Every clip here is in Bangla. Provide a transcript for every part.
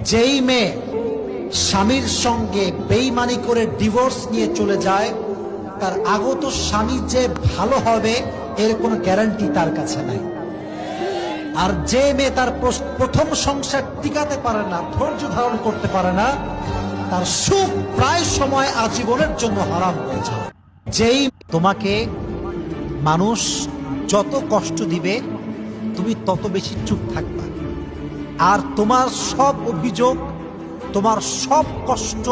যেই মেয়ে স্বামীর সঙ্গে বেইমানি করে ডিভোর্স নিয়ে চলে যায়, তার আগত স্বামী যে ভালো হবে এর কোনো গ্যারান্টি তার কাছে নাই। আর যে মেয়ে তার প্রথম সংসার টিকাতে পারে না, ধৈর্য ধারণ করতে পারে না, তার সুখ প্রায় সময় আজীবনের জন্য হারাম হয়ে যায়। যেই তোমাকে মানুষ যত কষ্ট দিবে তুমি তত বেশি চুপ থাকবা, আর তোমার সব অভিযোগ, তোমার সব কষ্ট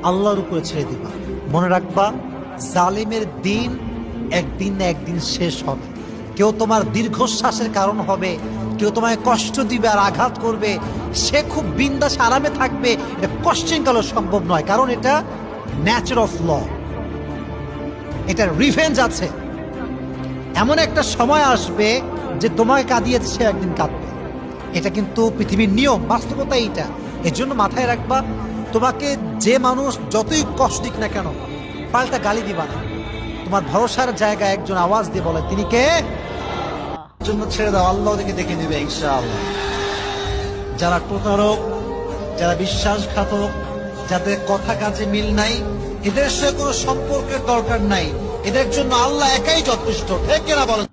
আল্লাহর উপরে ছেড়ে দিবা। মনে রাখবা, জালিমের দিন একদিন না একদিন শেষ হবে। কেউ তোমার দীর্ঘশ্বাসের কারণ হবে, কেউ তোমায় কষ্ট দিবে আর আঘাত করবে, সে খুব বিন্দাস আরামে থাকবে, এটা কোশ্চেন কালো সম্ভব নয়, কারণ এটা ন্যাচার অফ ল, এটা রিভেঞ্জ আছে। এমন একটা সময় আসবে যে তোমাকে কাঁদিয়েছে সে একদিন কাঁদবে, এটা কিন্তু পৃথিবীর নিয়ম, বাস্তবতা এইটা। এর জন্য মাথায় রাখবা, তোমাকে যে মানুষ যতই কষ্ট দিক না কেন পাল্টা গালি দিবা না। তোমার ভরসার জায়গায় একজন আওয়াজ দিয়ে বলে, তিনি কে? জন্য ছেড়ে দাও, আল্লাহ ওদেরকে দেখে দিবে ইনশাআল্লাহ। যারা প্রতারক, যারা বিশ্বাসঘাতক, যাদের কথা কাজে মিল নাই, এদের সাথে কোনো সম্পর্কের দরকার নাই, এদের জন্য আল্লাহ একাই যথেষ্ট। ঠিক কিনা বলেন?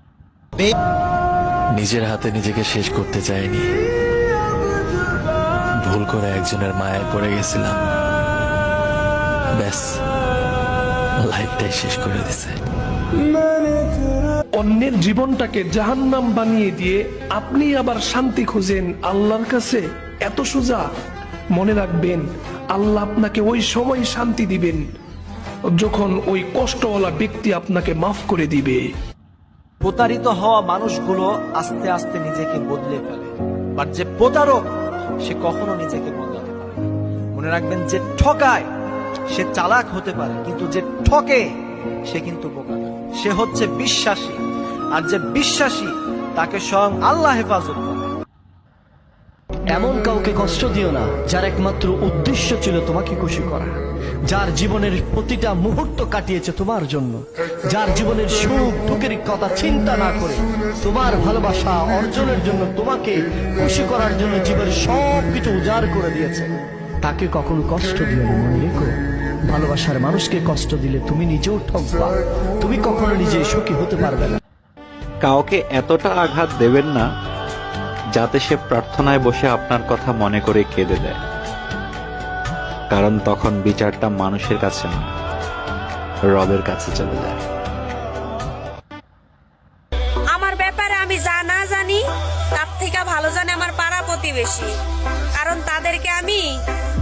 নিজের হাতে নিজেকে শেষ করতে চাইনি, ভুল করে একজনের মায়ায় পড়ে গেছিলাম, ব্যাস লাইফটাই শেষ করে দিছে। অন্যের জীবনটাকে জাহান্নাম বানিয়ে দিয়ে আপনি আবার শান্তি খুঁজেন আল্লাহর কাছে, এত সোজা? মনে রাখবেন, আল্লাহ আপনাকে ওই সময় শান্তি দিবেন যখন ওই কষ্টওয়ালা ব্যক্তি আপনাকে মাফ করে দিবে। প্রতারিত হওয়া মানুষগুলো আস্তে আস্তে নিজেকে বদলে ফেলে, বাট যে প্রতারক সে কখনো নিজেকে বদলাতে পারে না। মনে রাখবেন, যে ঠকায় সে চালাক হতে পারে, কিন্তু যে ঠকে সে কিন্তু বোকা না। সে হচ্ছে বিশ্বাসী, আর যে বিশ্বাসী তাকে স্বয়ং আল্লাহ হেফাজত করে। এমন কাউকে কষ্ট দিও না যার একমাত্র উদ্দেশ্য ছিল তোমাকে খুশি করা, যার জীবনের প্রতিটা মুহূর্ত কাটিয়েছে তোমার জন্য, যার জীবনের সুখ দুঃখের কথা চিন্তা না করে তোমার ভালোবাসা অর্জনের জন্য, তোমাকে খুশি করার জন্য জীবনের সব কিছু উজাড় করে দিয়েছে। তাকে কখনো কষ্ট দিও না। মনে রেখো, ভালোবাসার মানুষকে কষ্ট দিলে তুমি নিজেও ঠকবা, তুমি কখনো নিজে সুখী হতে পারবে না। কাউকে এতটা আঘাত দেবেন না যাতে সে প্রার্থনায় বসে আপনার কথা মনে করে কেঁদে দেয়, কারণ তখন বিচারটা মানুষের কাছে না, রবের কাছে চলে যায়। আমার ব্যাপারে আমি যা না জানি তার থেকে ভালো জানে আমার পাড়া প্রতিবেশী, কারণ তাদেরকে আমি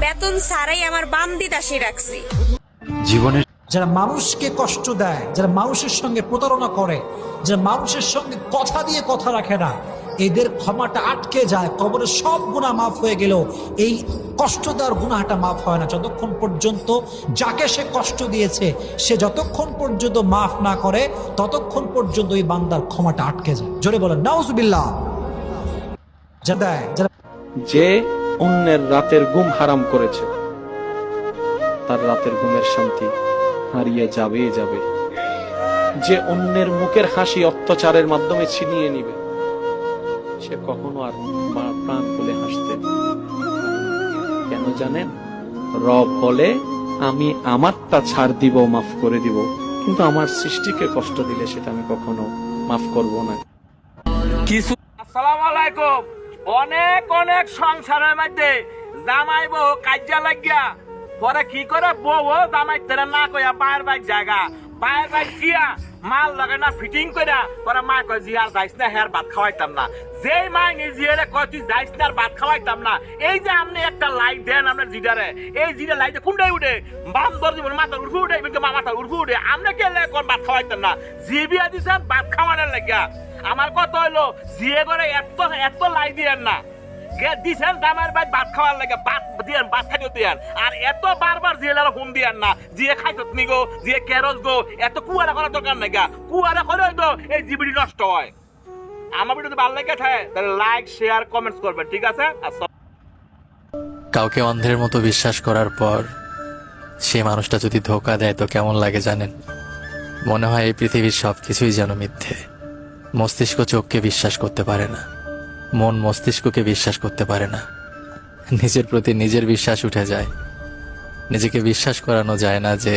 বেতন ছাড়াই আমার বান্দি দাসী রাখছি। জীবনের যারা মানুষকে কষ্ট দেয়, যারা মানুষের সঙ্গে প্রতারণা করে, যারা মানুষের সঙ্গে কথা দিয়ে কথা রাখে না, এদের ক্ষমাটা আটকে যায়। কবরে সব গুনাহ মাফ হয়ে গেলেও এই কষ্ট দেওয়ার গুনাহটা মাফ হয় না যতক্ষণ পর্যন্ত যাকে সে কষ্ট দিয়েছে সে যতক্ষণ পর্যন্ত মাফ না করে ততক্ষণ পর্যন্ত ওই বান্দার ক্ষমাটা আটকে যায়। জোরে বলেন নাউজুবিল্লাহ। যে অন্যের রাতের ঘুম হারাম করেছে তার রাতের ঘুমের শান্তি হারিয়ে যাবে যাবে। যে অন্যের মুখের হাসি অত্যাচারের মাধ্যমে ছিনিয়ে নিবে সে কখনো আর প্রাণ খুলে হাসতে কেন জানেন? রব বলে, আমি আমারটা ছাড় দিব, মাফ করে দিব, কিন্তু আমার সৃষ্টিকে কষ্ট দিলে সেটা আমি কখনো মাফ করব না। কিছু আসসালামু আলাইকুম। অনেক অনেক সংসারের মধ্যে জামাই বউ কাজা লাগিয়া পরে কি করে বউ জামাই তেরা না কইয়া বাইর বাইক জায়গা বাইর বাইক গিয়া মাল লাগে না ফিটিং করে পরে মা কয় জি আর যাইস না, হের ভাত খাওয়াইতাম না। যেই মাই নিজেরে কয় তুই যাইস না আর ভাত খাওয়াইতাম না, এই যে আপনি একটা লাইট দেন আপনার জিডারে, এই জিডা লাইটে কোনটাই উঠে বাম দর জীবন মাথার উঠে উঠে মাথার উঠে উঠে আমরা কে কোন ভাত খাওয়াইতাম না, জি বিয়া দিছেন ভাত খাওয়ানোর লাগিয়া। আমার কথা হইলো জিয়ে করে এত এত লাই দিয়েন না, দিছেন আমার ভাই ভাত খাওয়ার লাগে ভাত দিয়েন, ভাত খাইতে দিয়েন, আর এত বারবার জিয়েলার হুম দিয়েন না, জিয়ে খাইত নি গো, জিয়ে কেরস গো, এত কুয়ারা করার দরকার নাই গা। কুয়ারা করে হয়তো এই জিবিটি নষ্ট হয়। আমার ভিডিও ভালো লেগে থাকে তাহলে লাইক শেয়ার কমেন্টস করবেন, ঠিক আছে? কাউকে অন্ধের মতো বিশ্বাস করার পর সেই মানুষটা যদি ধোঁকা দেয় তো কেমন লাগে জানেন? মনে হয় এই পৃথিবীর সবকিছুই যেন মিথ্যে। মস্তিষ্ক চোখকে বিশ্বাস করতে পারে না, মন মস্তিষ্ককে বিশ্বাস করতে পারে না, নিজের প্রতি নিজের বিশ্বাস উঠে যায়। নিজেকে বিশ্বাস করানো যায় না যে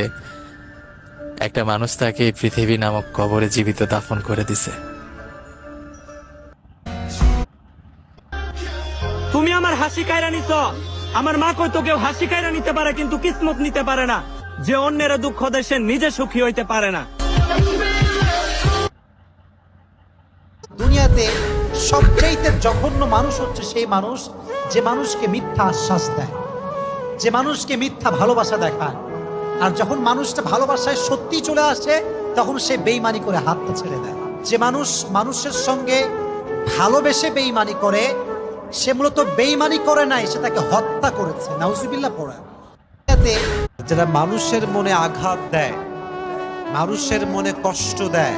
একটা মানুষ তাকে এই পৃথিবী নামক কবরে জীবিত দাফন করে দিছে। তুমি আমার হাসি কায়রা নিছ। আমার মা কইতো কেউ হাসি কায়রা নিতে পারে কিন্তু কিসমত নিতে পারে না। যে অন্যের দুঃখ দেশে নিজে সুখী হইতে পারে না। দুনিয়াতে সবচাইতে জঘন্য মানুষ হচ্ছে সেই মানুষ যে মানুষকে মিথ্যা আশ্বাস দেয়, যে মানুষকে মিথ্যা ভালোবাসা দেখায়, আর যখন মানুষটা ভালোবাসায় সত্যি চলে আসে তখন সে বেইমানি করে হাতটা ছেড়ে দেয়। যে মানুষ মানুষের সঙ্গে ভালোবেসে বেইমানি করে সে মূলত বেইমানি করে নাই, সে তাকে হত্যা করেছে। নাউজুবিল্লাহ পড়া। যারা মানুষের মনে আঘাত দেয়, মানুষের মনে কষ্ট দেয়,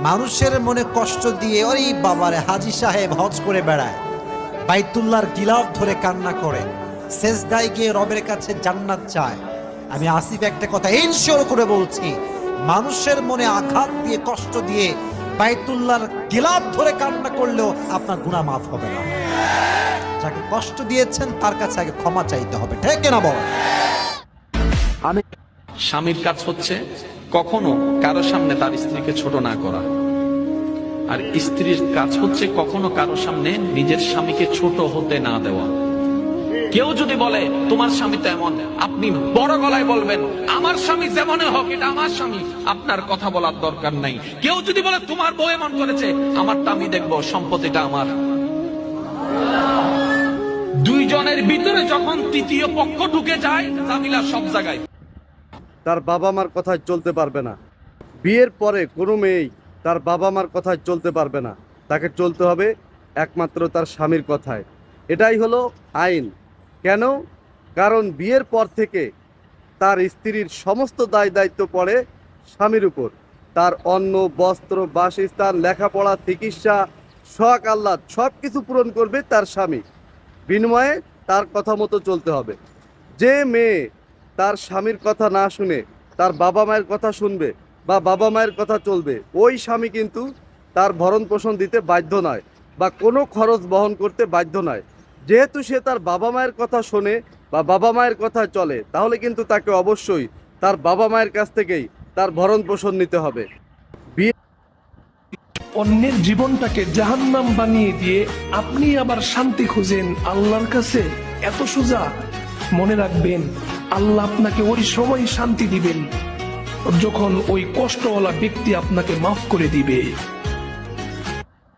মানুষের মনে কষ্ট দিয়ে ওই বাবারে হাজী সাহেব হজ করে বেড়ায়, বাইতুল্লাহর গিলাফ ধরে কান্না করে, সেজদায় গিয়ে রবের কাছে জান্নাত চায়। আমি আসিফ একটা কথা ইনশিওর করে বলছি, মানুষের মনে আঘাত দিয়ে কষ্ট দিয়ে বাইতুল্লাহর গিলাফ ধরে কান্না করলেও আপনার গুনাহ মাফ হবে না। যাকে কষ্ট দিয়েছেন তার কাছে আগে ক্ষমা চাইতে হবে, ঠিক না বল? স্বামীর কাজ হচ্ছে কখনো কারো সামনে তার স্ত্রীকে ছোট না করা, আর স্ত্রীর কাজ হচ্ছে কখনো কারো সামনে নিজের স্বামীকে ছোট হতে না দেওয়া। কেউ যদি বলে তোমার স্বামী তো এমন, আপনি বড় গলায় বলবেন আমার স্বামী যেমনই হোক এটা আমার স্বামী, আপনার কথা বলার দরকার নাই। কেউ যদি বলে তোমার বউ এমন করেছে, আমারটা আমি দেখবো, সম্পত্তিটা আমার। দুইজনের ভিতরে যখন তৃতীয় পক্ষ ঢুকে যায় ঝামেলা সব জায়গায়। তার বাবা মার কথায় চলতে পারবে না। বিয়ের পরে কোনো মেয়েই তার বাবা মার কথায় চলতে পারবে না, তাকে চলতে হবে একমাত্র তার স্বামীর কথায়। এটাই হলো আইন। কেন? কারণ বিয়ের পর থেকে তার স্ত্রীর সমস্ত দায় দায়িত্ব পড়ে স্বামীর উপর। তার অন্ন, বস্ত্র, বাসস্থান, লেখাপড়া, চিকিৎসা, শখ আহ্লাদ সব কিছু পূরণ করবে তার স্বামী। বিনিময়ে তার কথা মতো চলতে হবে। যে মেয়ে তার স্বামীর কথা না শুনে তার বাবা মায়ের কথা শুনবে বা বাবা মায়ের কথা চলবে, ওই স্বামী কিন্তু তার ভরণ পোষণ দিতে বাধ্য নয় বা কোনো খরচ বহন করতে বাধ্য নয়। যেহেতু সে তার বাবা মায়ের কথা শোনে বা বাবা মায়ের কথা চলে, তাহলে কিন্তু তাকে অবশ্যই তার বাবা মায়ের কাছ থেকেই তার ভরণ পোষণ নিতে হবে। অন্যের জীবনটাকে জাহান্নাম বানিয়ে দিয়ে আপনি আবার শান্তি খুঁজেন আল্লাহর কাছে, এত সোজা? মনে রাখবেন, আল্লাহ আপনাকে ওই সময় শান্তি দিবেন যখন ওই কষ্টওয়ালা ব্যক্তি আপনাকে মাফ করে দিবে।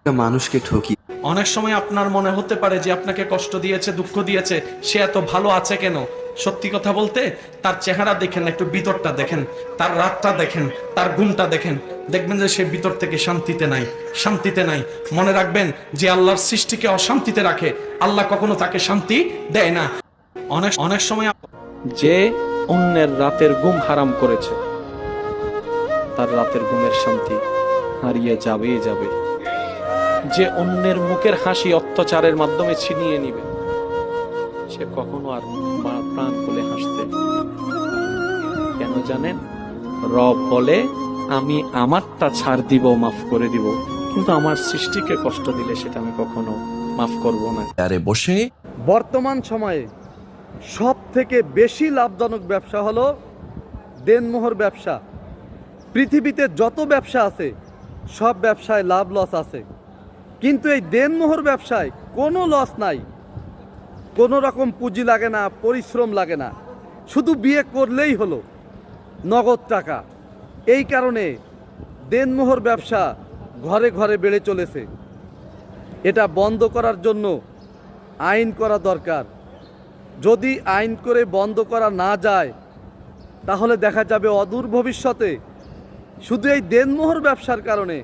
মানুষকে ঠকি। অনেক সময় আপনার মনে হতে পারে যে আপনাকে কষ্ট দিয়েছে, দুঃখ দিয়েছে, সে এত ভালো আছে কেন? সত্যি কথা বলতে তার চেহারা দেখেন, একটু ভিতরটা দেখেন, তার রাতটা দেখেন, তার ঘুমটা দেখেন, দেখবেন যে সে ভিতর থেকে শান্তিতে নাই, শান্তিতে নাই। মনে রাখবেন যে আল্লাহর সৃষ্টিকে অশান্তিতে রাখে, আল্লাহ কখনো তাকে শান্তি দেয় না। অনেক সময় যে অন্যের রাতের ঘুম হারাম করেছে তার রাতের ঘুমের শান্তি হারিয়ে যাবে। যে অন্যের মুখের হাসি অত্যাচারের মাধ্যমে ছিনিয়ে নিবে, সে কখনো আর প্রাণ খুলে হাসতে কেন জানেন? রব বলে আমি আমারটা ছাড় দিব, মাফ করে দিব, কিন্তু আমার সৃষ্টিকে কষ্ট দিলে সেটা আমি কখনো মাফ করব না। আরে বসে বর্তমান সময়ে সব থেকে বেশি লাভজনক ব্যবসা হলো দেনমোহর ব্যবসা। পৃথিবীতে যত ব্যবসা আছে সব ব্যবসায় লাভ লস আছে, কিন্তু এই দেনমোহর ব্যবসায় কোনো লস নাই, কোনো রকম পুঁজি লাগে না, পরিশ্রম লাগে না, শুধু বিয়ে করলেই হলো, নগদ টাকা। এই কারণে দেনমোহর ব্যবসা ঘরে ঘরে বেড়ে চলেছে। এটা বন্ধ করার জন্য আইন করা দরকার। যদি আইন করে বন্ধ করা না যায় তাহলে দেখা যাবে অদূর ভবিষ্যতে শুধু এই দেনমোহর ব্যবসার কারণে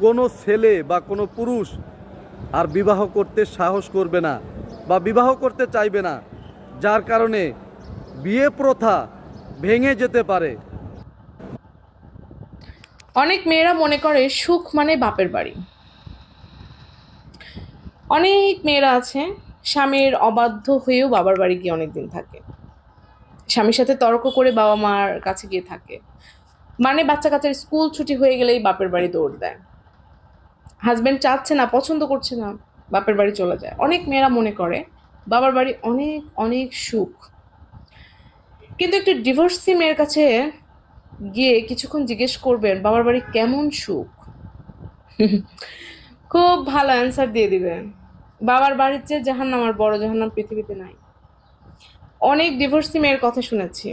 কোনো ছেলে বা কোনো পুরুষ আর বিবাহ করতে সাহস করবে না বা বিবাহ করতে চাইবে না, যার কারণে বিয়ে প্রথা ভেঙে যেতে পারে। অনেক মেয়েরা মনে করে সুখ মানে বাপের বাড়ি। অনেক মেয়েরা আছে স্বামীর অবাধ্য হয়েও বাবার বাড়ি গিয়ে অনেকদিন থাকে, স্বামীর সাথে তর্ক করে বাবা মার কাছে গিয়ে থাকে, মানে বাচ্চা কাচ্চার স্কুল ছুটি হয়ে গেলেই বাপের বাড়ি দৌড় দেয়। হাজবেন্ড চাচ্ছে না, পছন্দ করছে না, বাপের বাড়ি চলে যায়। অনেক মেয়েরা মনে করে বাবার বাড়ি অনেক অনেক সুখ। কিন্তু একটা ডিভোর্সি মেয়ের কাছে গিয়ে কিছুক্ষণ জিজ্ঞেস করবেন বাবার বাড়ি কেমন সুখ, খুব ভালো অ্যান্সার দিয়ে দিবেন বাবার বাড়ির চেয়ে জাহান্নাম আর বড় জাহান্নাম পৃথিবীতে নাই। অনেক ডিভোর্সি মেয়ের কথা শুনেছি,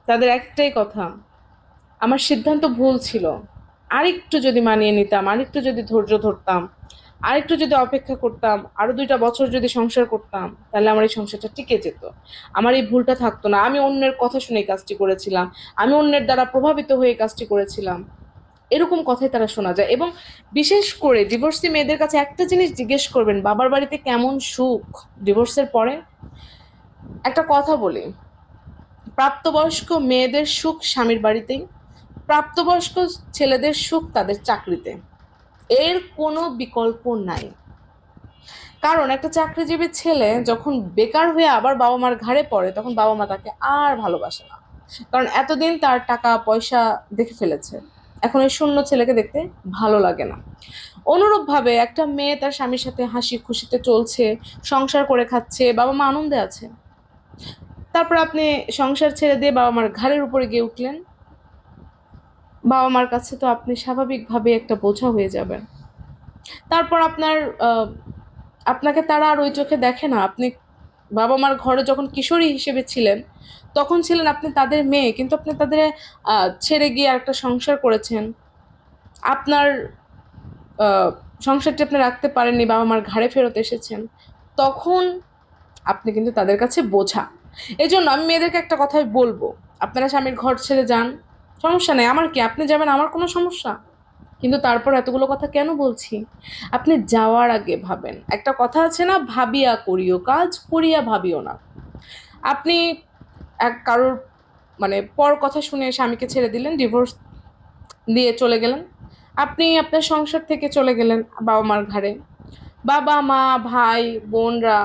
তাদের একটাই কথা, আমার সিদ্ধান্ত ভুল ছিল, আরেকটু যদি মানিয়ে নিতাম, আরেকটু যদি ধৈর্য ধরতাম, আরেকটু যদি অপেক্ষা করতাম, আরো 2টা বছর যদি সংসার করতাম, তাহলে আমার এই সংসারটা টিকে যেত, আমার এই ভুলটা থাকতো না, আমি অন্যের কথা শুনে এই কাজটি করেছিলাম, আমি অন্যের দ্বারা প্রভাবিত হয়ে এই কাজটি করেছিলাম। এরকম কথাই তারা শোনা যায়। এবং বিশেষ করে ডিভোর্সি মেয়েদের কাছে একটা জিনিস জিজ্ঞেস করবেন, বাবার বাড়িতে কেমন সুখ ডিভোর্সের পরে। একটা কথা বলি, প্রাপ্তবয়স্ক মেয়েদের সুখ স্বামীর বাড়িতেই, প্রাপ্তবয়স্ক ছেলেদের সুখ তাদের চাকরিতে, এর কোনো বিকল্প নাই। কারণ একটা চাকরিজীবী ছেলে যখন বেকার হয়ে আবার বাবা মার ঘাড়ে পড়ে, তখন বাবা মা তাকে আর ভালোবাসে না, কারণ এতদিন তার টাকা পয়সা দেখে ফেলেছে, এখন ওই শূন্য ছেলেকে দেখতে ভালো লাগে না। অনুরূপভাবে একটা মেয়ে তার স্বামীর সাথে হাসি খুশিতে চলছে, সংসার করে খাচ্ছে, বাবা মা আনন্দে আছে, তারপর আপনি সংসার ছেড়ে দিয়ে বাবা মার ঘাড়ের উপরে গিয়ে উঠলেন, বাবা মার কাছে তো আপনি স্বাভাবিকভাবে একটা বোঝা হয়ে যাবেন। তারপর আপনাকে তারা আর ওই চোখে দেখে না। আপনি বাবা মার ঘরে যখন কিশোরী হিসেবে ছিলেন, তখন ছিলেন আপনি তাদের মেয়ে, কিন্তু আপনি তাদের ছেড়ে গিয়ে একটা সংসার করেছেন, আপনার সংসারটি আপনি রাখতে পারেননি, বাবা মার ঘাড়ে ফেরত এসেছেন, তখন আপনি কিন্তু তাদের কাছে বোঝা। এই জন্য আমি মেয়েদেরকে একটা কথাই বলবো, আপনারা স্বামীর ঘর ছেড়ে যান, সমস্যা নেই, আমার কি, আপনি যাবেন, আমার কোনো সমস্যা, কিন্তু তারপর এতগুলো কথা কেন বলছি, আপনি যাওয়ার আগে ভাবেন। একটা কথা আছে না, ভাবিয়া করিও কাজ, করিয়া ভাবিও না। আপনি কারোর পর কথা শুনে স্বামীকে ছেড়ে দিলেন, ডিভোর্স দিয়ে চলে গেলেন, আপনি আপনার সংসার থেকে চলে গেলেন বাবা মার ঘাড়ে, বাবা মা ভাই বোনরা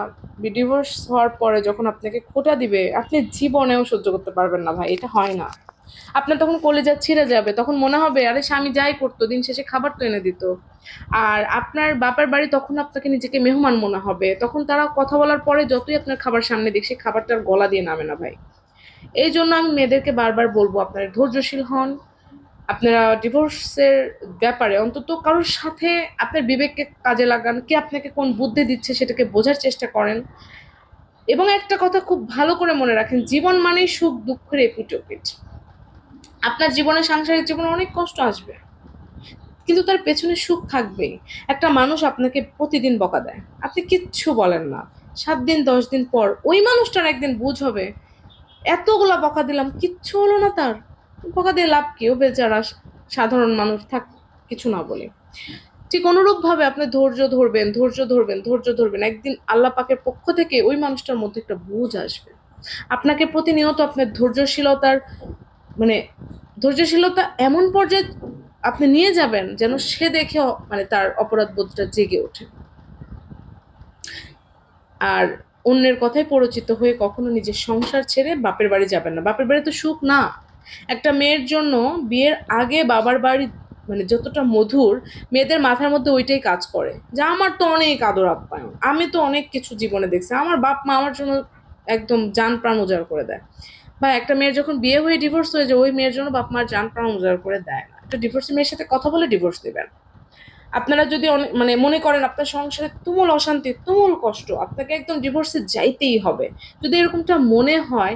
ডিভোর্স হওয়ার পরে যখন আপনাকে খোঁটা দিবে, আপনি জীবনেও সহ্য করতে পারবেন না ভাই, এটা হয় না। আপনার তখন কলেজা ছিঁড়ে যাবে, তখন মনে হবে আরে স্বামী যাই করতো, দিন শেষে খাবার তো এনে দিত। আর আপনার বাবার বাড়ি তখন আপনাকে নিজেকে মেহমান মনে হবে, তখন তারা কথা বলার পরে যতই আপনার খাবার সামনে দিক, সেই খাবারটার গলা দিয়ে নামে না ভাই। এই জন্য আমি মেয়েদেরকে বারবার বলবো, আপনারা ধৈর্যশীল হন, আপনারা ডিভোর্সের ব্যাপারে অন্তত কারোর সাথে আপনার বিবেককে কাজে লাগান, কে আপনাকে কোন বুদ্ধি দিচ্ছে সেটাকে বোঝার চেষ্টা করেন। এবং একটা কথা খুব ভালো করে মনে রাখেন, জীবন মানেই সুখ দুঃখের এপিঠ। আপনার জীবনে, সাংসারিক জীবনে অনেক কষ্ট আসবে, কিন্তু তার পেছনে সুখ থাকবেই। একটা মানুষ আপনাকে প্রতিদিন বকা দেয়, আপনি কিচ্ছু বলেন না, 7 দিন 10 দিন পর ওই মানুষটার একদিন বুঝ হবে, এতগুলা বকা দিলাম কিচ্ছু হলো না, তার বকা দিয়ে লাভ কি, ও বেচারা সাধারণ মানুষ, থাক কিছু না বলে। ঠিক অনুরূপভাবে আপনি ধৈর্য ধরবেন, একদিন আল্লাহ পাকের পক্ষ থেকে ওই মানুষটার মধ্যে একটা বুঝ আসবে। আপনাকে প্রতিনিয়ত আপনার ধৈর্যশীলতা এমন পর্যায়ে আপনি নিয়ে যাবেন যেন সে দেখে তার অপরাধ বোধটা জেগে ওঠে। আর অন্যের কথায় পরিচিত হয়ে কখনো নিজের সংসার ছেড়ে বাপের বাড়ি যাবেন না। বাপের বাড়ি তো সুখ না। একটা মেয়ের জন্য বিয়ের আগে বাবার বাড়ি যতটা মধুর, মেয়েদের মাথার মধ্যে ওইটাই কাজ করে যে আমার তো অনেক আদর আপ্যায়ন, আমি তো অনেক কিছু জীবনে দেখছি, আমার বাপ মা আমার জন্য একদম জান প্রাণ উজাড় করে দেয়। বা একটা মেয়ের যখন বিয়ে হয়ে ডিভোর্স হয়ে যায়, ওই মেয়ের জন্য বাপ মার জান প্রাণ উজাড় করে দেয় না। একটা ডিভোর্সি মেয়ের সাথে কথা বলে ডিভোর্স দেবেন। আপনারা যদি মনে করেন আপনার সংসারে তুমুল অশান্তি, তুমুল কষ্ট, আপনাকে একদম ডিভোর্সে যাইতেই হবে, যদি এরকমটা মনে হয়,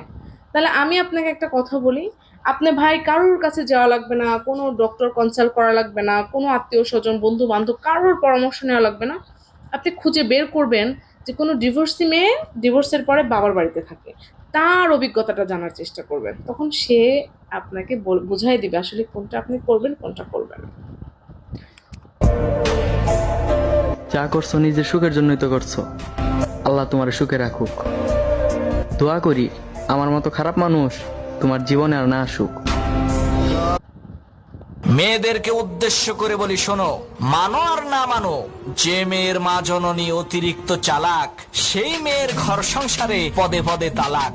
তাহলে আমি আপনাকে একটা কথা বলি, আপনি ভাই কারোর কাছে যাওয়া লাগবে না, কোনো ডক্টর কনসাল্ট করা লাগবে না, কোনো আত্মীয় স্বজন বন্ধু বান্ধব কারোর পরামর্শ নেওয়া লাগবে না। আপনি খুঁজে বের করবেন যে কোনো ডিভোর্সি মেয়ে ডিভোর্সের পরে বাবার বাড়িতে থাকে, তার অভিজ্ঞতাটা জানার চেষ্টা করবেন, তখন সে আপনাকে বুঝাই দিবে আসলে কোনটা আপনি করবেন, কোনটা করবেন না। যা করছো নিজের সুখের জন্যই তো করছো, আল্লাহ তোমার সুখে রাখুক। দোয়া করি আমার মতো খারাপ মানুষ তোমার জীবনে আর না আসুক। মেয়েদেরকে উদ্দেশ্য করে বলি, শোনো, মানো আর না মানো, যে মেয়ের মা জননী অতিরিক্ত চালাক, সেই মেয়ের ঘর সংসারে পদে পদে তালাক।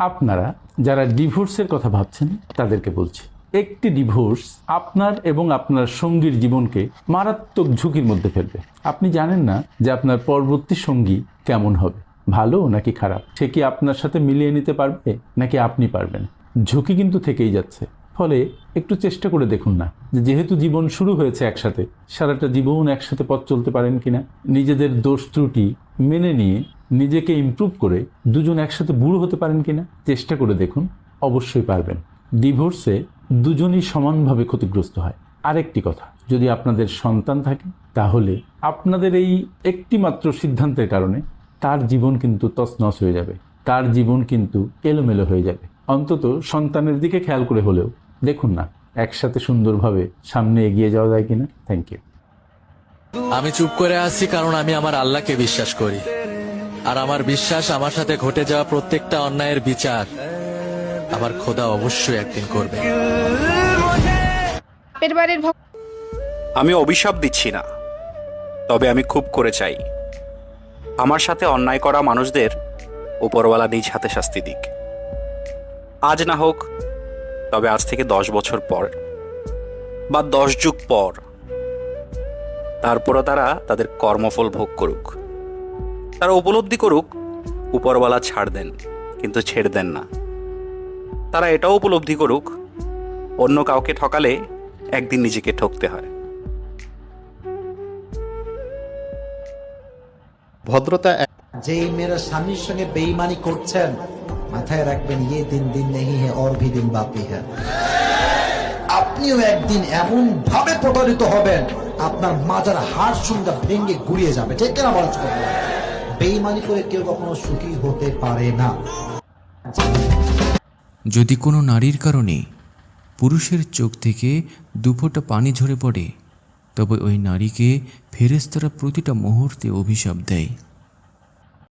আপনারা যারা ডিভোর্সের কথা ভাবছেন তাদেরকে বলছি, একটি ডিভোর্স আপনার এবং আপনার সঙ্গীর জীবনকে মারাত্মক ঝুঁকির মধ্যে ফেলবে। আপনি জানেন না যে আপনার পরবর্তী সঙ্গী কেমন হবে, ভালো নাকি খারাপ, সে কি আপনার সাথে মিলিয়ে নিতে পারবে নাকি আপনি পারবেন। ঝুঁকি কিন্তু থেকেই যাচ্ছে। ফলে একটু চেষ্টা করে দেখুন না, যে যেহেতু জীবন শুরু হয়েছে একসাথে, সারাটা জীবন একসাথে পথ চলতে পারেন কিনা। নিজেদের দোষ ত্রুটি মেনে নিয়ে নিজেকে ইমপ্রুভ করে দুজন একসাথে বুড়ো হতে পারেন কিনা চেষ্টা করে দেখুন, অবশ্যই পারবেন। ডিভোর্সে দুজনই সমানভাবে ক্ষতিগ্রস্ত হয়। আরেকটি কথা, যদি আপনাদের সন্তান থাকে তাহলে আপনাদের এই একটি মাত্র সিদ্ধান্তের কারণে তার জীবন কিন্তু তছনছ হয়ে যাবে, তার জীবন কিন্তু এলোমেলো হয়ে যাবে। অন্তত সন্তানের দিকে খেয়াল করে হলেও দেখুন না একসাথে সুন্দরভাবে সামনে এগিয়ে যাওয়া যায় কিনা। Thank you. আমি চুপ করে আছি কারণ আমি আমার আল্লাহকে বিশ্বাস করি, আর আমার বিশ্বাস আমার সাথে ঘটে যাওয়া প্রত্যেকটা অন্যায়ের বিচার আমার খোদা অবশ্যই একদিন করবে। আমি অভিশাপ দিচ্ছি না, তবে আমি খুব করে চাই আমার সাথে অন্যায় করা মানুষদের উপরওয়ালা নিজ হাতে শাস্তি দিক। আজ না হোক, তবে আজ থেকে 10 বছর পর বা 10 যুগ পর, তারপরও তারা তাদের কর্মফল ভোগ করুক। তারা উপলব্ধি করুক উপরওয়ালা ছাড় দেন কিন্তু ছেড়ে দেন না। তারা এটাও উপলব্ধি করুক অন্য কাউকে ঠকালে একদিন নিজেকে ঠকতে হয়। ভদ্রতা। যেই মেয়েরা স্বামীর সঙ্গে বেঈমানি করছেন, মাথায় রাখবেন ये दिन दिन नहीं है और भी दिन बाकी है। আপনিও একদিন এমন ভাবে প্রতারিত হবেন, আপনার মাজার হাড় সঙ্গে ভেঙে গুড়িয়ে যাবে। ঠিক কিনা বলেন? বেঈমানি করে কেউ কখনো সুখী হতে পারে না। যদি কোনো নারীর কারণে পুরুষের চোখ থেকে দুফোঁটা পানি ঝরে পড়ে, তবে ওই নারীকে ফেরেশতারা প্রতিটা মুহূর্তে অভিশাপ দেয়।